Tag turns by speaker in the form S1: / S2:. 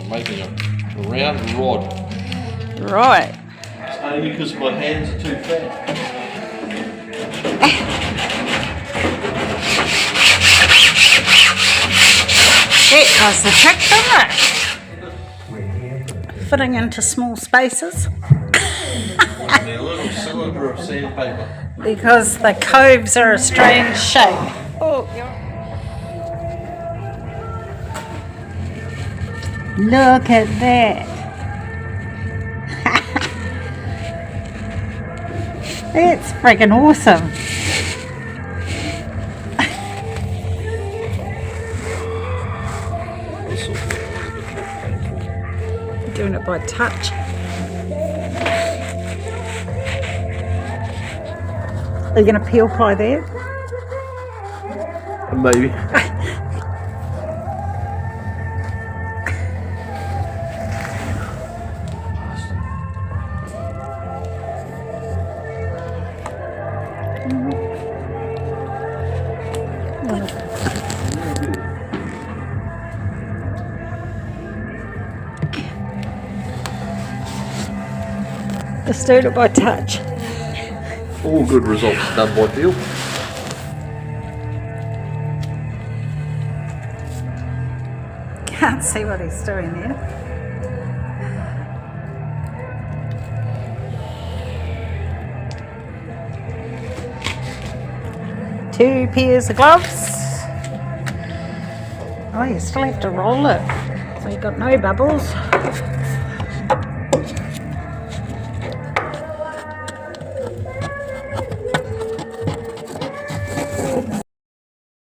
S1: making a round rod.
S2: Right.
S1: It's only because my hands are too fat.
S2: It does the trick, doesn't it? Fitting into small spaces.
S1: A little cylinder of sandpaper.
S2: Because the coves are a strange shape. Oh, look at that. It's freaking awesome. Doing it by touch. Are you going to peel pie there?
S1: Maybe.
S2: Just doing it by touch.
S1: All good results done by feel.
S2: Can't see what he's doing there. Two pairs of gloves. Oh, you still have to roll it. So you've got no bubbles.